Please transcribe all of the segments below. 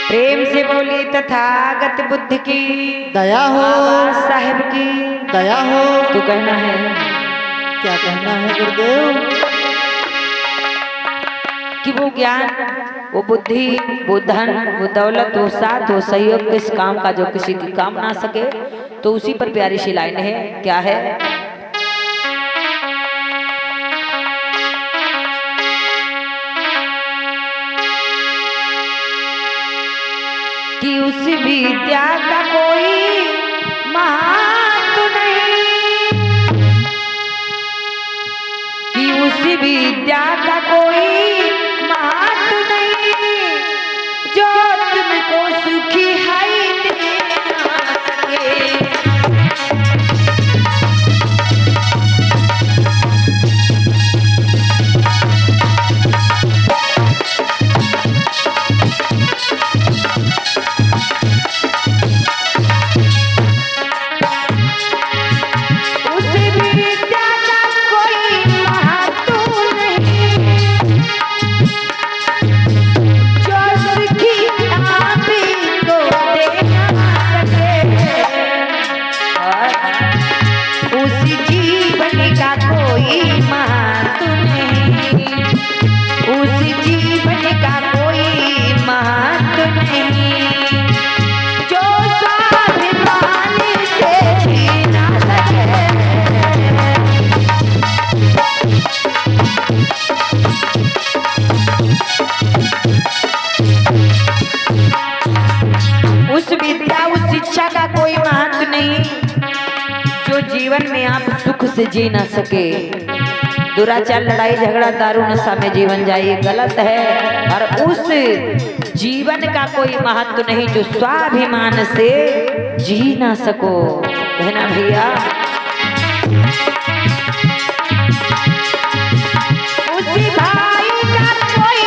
प्रेम से बोली तथागत बुद्ध की दया हो, साहिब की दया हो। तो कहना है, क्या कहना है गुरुदेव? कि वो ज्ञान, वो बुद्धि, वो धन, वो दौलत, वो साथ, वो सहयोग किस काम का जो किसी की काम ना सके, तो उसी पर प्यारी सी लाइन है। क्या है? कि उस विद्या का कोई महत्व नहीं, कि उस विद्या का कोई महत्व नहीं, जो तुमको सुखी है देना सके। उस विद्या, उस शिक्षा का कोई महत्व नहीं जो जीवन में आप सुख से जी ना सके। दुराचार, लड़ाई झगड़ा, दारू नशा में जीवन जाए, गलत है। और उस जीवन का कोई महत्व नहीं जो स्वाभिमान से जी ना सको। कहना भैया, उसी भाई का कोई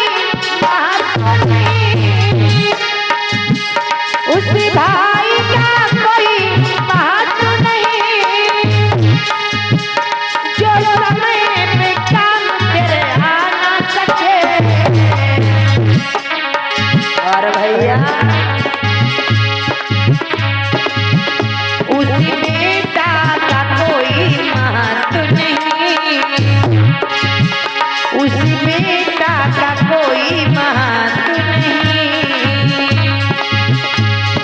महत्व नहीं, उसी भाई का कोई महत्व नहीं, जो समय पे काम तेरे आ ना सके। और भैया, उसी बेटा का कोई महत्व नहीं, उसी बेटा का कोई महत्व नहीं,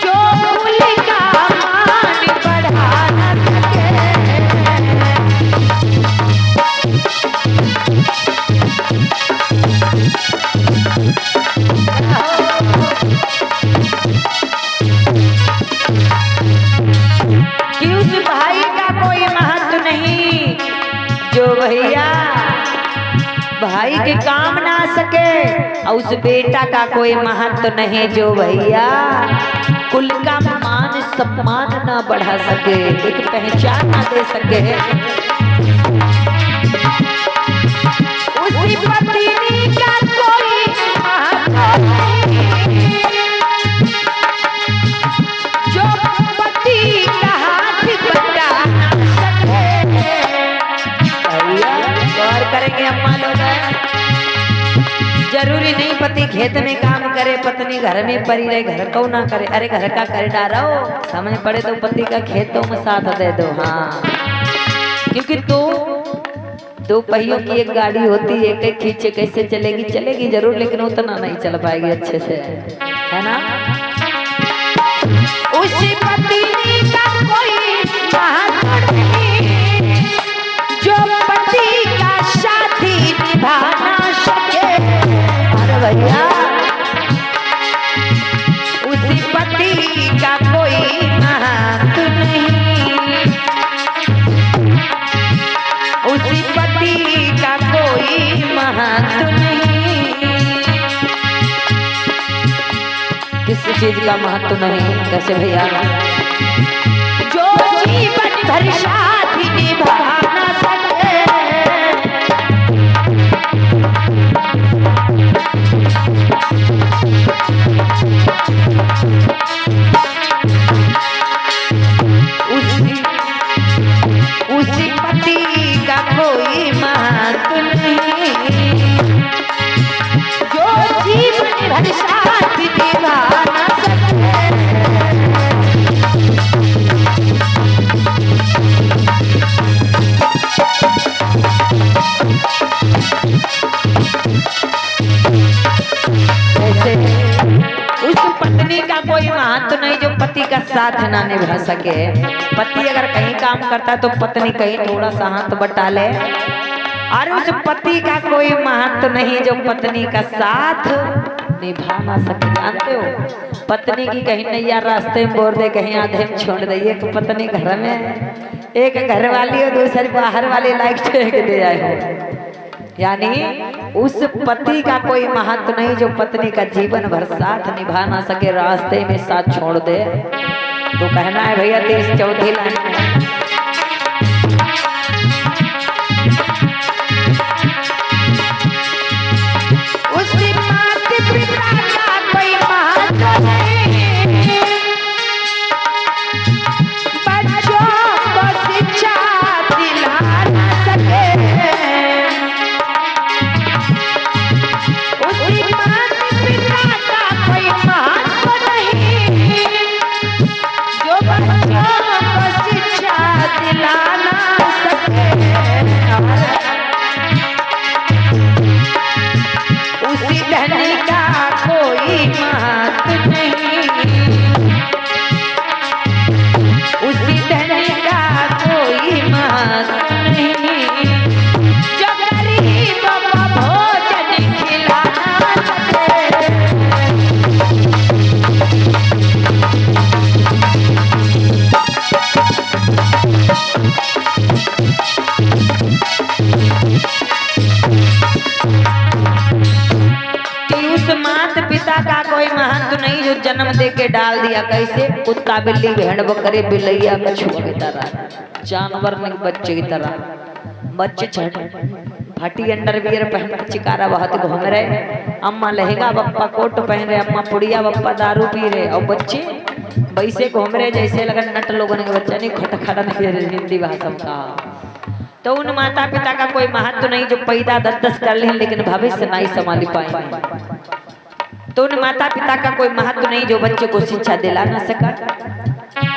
जो कुल का मान बढ़ा ना सके। कि उस भाई का कोई महत्व नहीं जो भैया भाई के काम ना सके, और उस बेटा का कोई महत्व नहीं जो भैया कुल का मान सम्मान ना बढ़ा सके, एक पहचान ना दे सके। उसी पत्नी का कोई महत्व नहीं जो पति का हाथ बटा ना सके। भैया गौर करेंगे अम्मा लोग, जरूरी नहीं पति खेत में काम करे, पत्नी घर में पड़ी रहे, घर को ना करे। अरे घर का कर डालो, समझ पड़े तो पति का खेतों में साथ दे दो। हाँ, क्योंकि दो पहियों की एक गाड़ी होती है, एक एक खींचे कैसे चलेगी, चलेगी जरूर, लेकिन उतना नहीं चल पाएगी अच्छे से, है ना। उसी पत्नी का कोई महत्व नहीं जो पति का साथी निभा ना सके। अरे भैया, उसी पति का कोई महत्व नहीं, उसी पति का कोई महत्व नहीं, किसी चीज का महत्व नहीं। कैसे भैया, जो जीवन भर साथी निभा ना सके। उसी पति का कोई महत्व नहीं जो जीवन जीवन भर साथ निभा ना सके। जैसे उस पत्नी का कोई महत्व नहीं जो पति का साथ ना निभा सके। पति अगर कहीं काम करता है तो पत्नी कहीं थोड़ा सा हाथ बटा ले। और उस पति का कोई महत्व नहीं जो पत्नी का साथ निभा ना सके। जानते हो पत्नी की कहीं नैया रास्ते में बोल दे, कहीं आधे में छोड़ दे। एक पत्नी घर में, एक घर वाली और दूसरी बाहर वाली लाइक ठेक दे आए हो। यानी उस पति का कोई महत्व नहीं जो पत्नी का जीवन भर साथ निभा ना सके, रास्ते में साथ छोड़ दे। तो कहना है भैया 30-34 लाइन में, उसकी माता पिता का कोई महत्व नहीं, बच्चों को शिक्षा दिला ना सके। उसी धनी का कोई महत्व नहीं, उसी धनी का कोई महत्व नहीं, जो गरीबों को भोजन खिला ना सके। माता पिता का कोई महत्व नहीं जो जन्म दे के डाल दिया। कैसे? कुत्ता बिल्ली भेड़ बकरे बिलैया कछुआ की तरह, जानवर ने बच्चे की तरह। बच्चे फटी अंडरवियर पहन के चिकारा बहुत घूम रहे। अम्मा लहंगा बप्पा कोट पहन रहे, अम्मा पुड़िया बप्पा दारू पी रहे, और बच्चे वैसे घूम रहे जैसे लगन नट लोगों के बच्चा नहीं खटखड़ा नहीं हिंदी भाषा का। तो उन माता पिता का कोई महत्व नहीं जो पैदा 10-10 कर ले लेकिन भविष्य नहीं संभाल पाए। तो उन माता पिता का कोई महत्व नहीं जो बच्चे को शिक्षा दिला ना सका।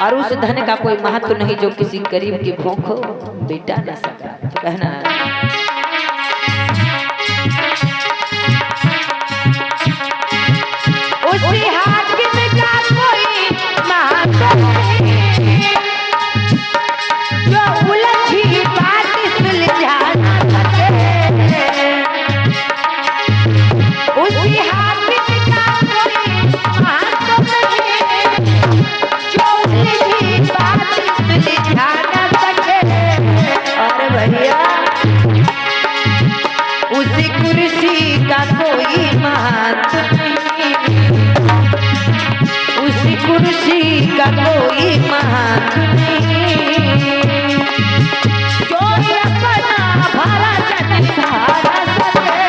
और उस धन का कोई महत्व नहीं जो किसी गरीब की भूख मिटा ना सका। तो कहना है उसी हाकिम का कोई महत्व नहीं जो उलझी बात सुलझा ना सके। उसी हाकिम का कोई महत्व नहीं जो उलझी बात सुलझा ना सके। और भैया उसी कुर्सी का कोई महत्व नहीं, उसी कुर्सी का कोई महत्व नहीं जो अपना भरा जन धारा सके।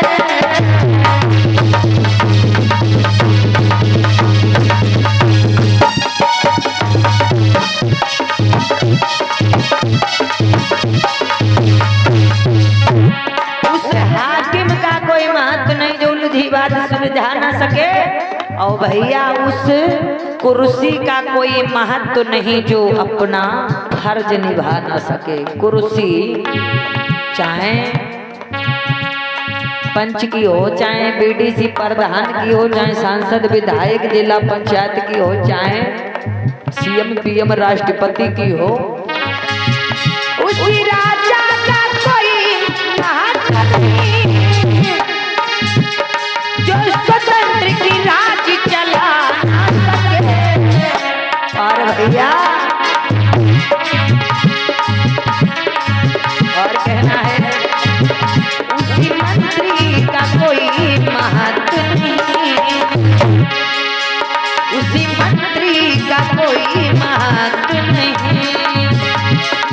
उस हाकिम का कोई महत्व नहीं जो उलझी बात सुलझा ना सके। और भैया उस कुर्सी का कोई महत्व नहीं जो अपना फर्ज निभा ना सके। कुर्सी चाहे पंच की हो, चाहे बीडीसी प्रधान की हो, चाहे सांसद विधायक जिला पंचायत की हो, चाहे सीएम पीएम राष्ट्रपति की हो, उसी राजा का कोई महत्व नहीं जो स्वतंत्र की राज चला ना सके। और भैया और कहना है उसी मंत्री का कोई महत्व नहीं, उसी मंत्री का कोई महत्व नहीं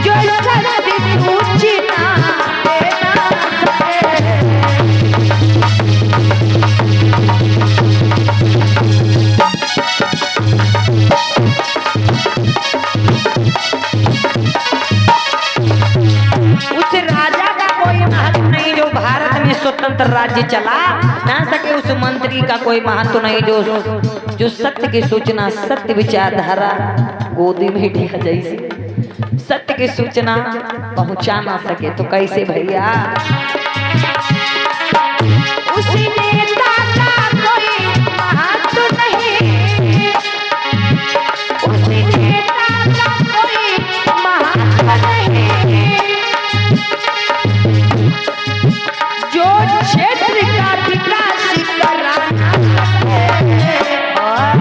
जो सत्य सूचना देना सके। उस राजा का कोई महत्व नहीं जो भारत में स्वतंत्र राज्य चला ना सके। उस मंत्री जिंदगी का कोई महत्व नहीं जो सत्य की सूचना सत्य विचारधारा गोदी में ढिया जैसे सत्य की सूचना पहुंचा ना सके तो कैसे भैया। उस नेता का कोई महत्व नहीं, उस नेता का कोई महत्व नहीं, जो क्षेत्र का विकास कराना और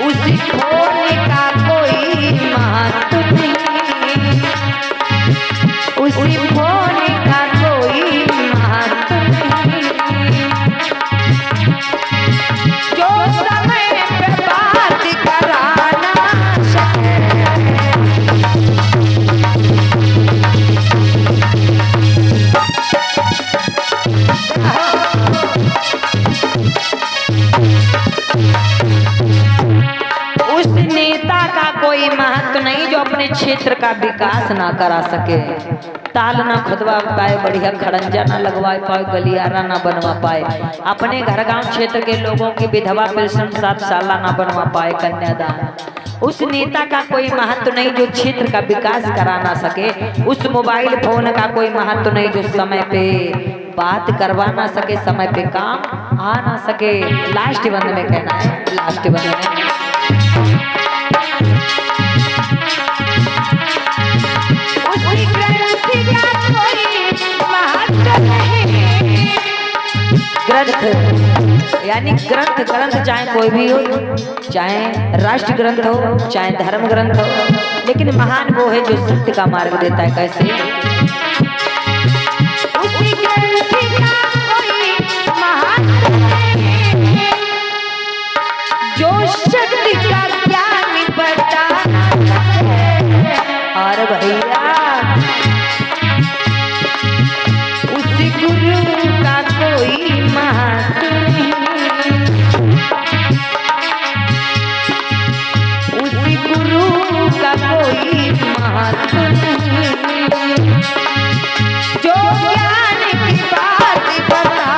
उसी होने का कोई महत्व नहीं, उसी होने का कोई महत्व नहीं, जो समय पे बात कराना उस नेता का कोई महत्व नहीं जो अपने क्षेत्र का विकास ना करा सके, ताल ना खुदवा पाए, बढ़िया खड़ंजा ना लगवा पाए, गलियारा ना बनवा पाए, अपने घर गांव क्षेत्र के लोगों की विधवा पेंशन 7 साल ना बनवा पाए, कन्यादान। उस नेता का कोई महत्व नहीं जो क्षेत्र का विकास करा ना सके, उस मोबाइल फोन का कोई महत्व नहीं जो समय पे बात करवा ना सके, समय पे काम आ ना सके। लास्ट बंद में कहना है, लास्ट बंद में उसी ग्रंथ का कोई महत्व नहीं। ग्रंथ यानी ग्रंथ चाहे कोई भी हो, चाहे राष्ट्र ग्रंथ हो, चाहे धर्म ग्रंथ हो, लेकिन महान वो है जो सत्य का मार्ग देता है। कैसे? उसी ग्रंथ का कोई महत्व नहीं, जो शक्ति का ज्ञान बताना और भैया उस गुरु का कोई महत्व नहीं, उस गुरु का कोई महत्व नहीं, जो ज्ञान की बात बताना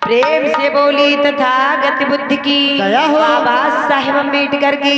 प्रेम से बोली तथागत बुद्ध की, दया हो। बाबा साहेब अम्बेडकर की।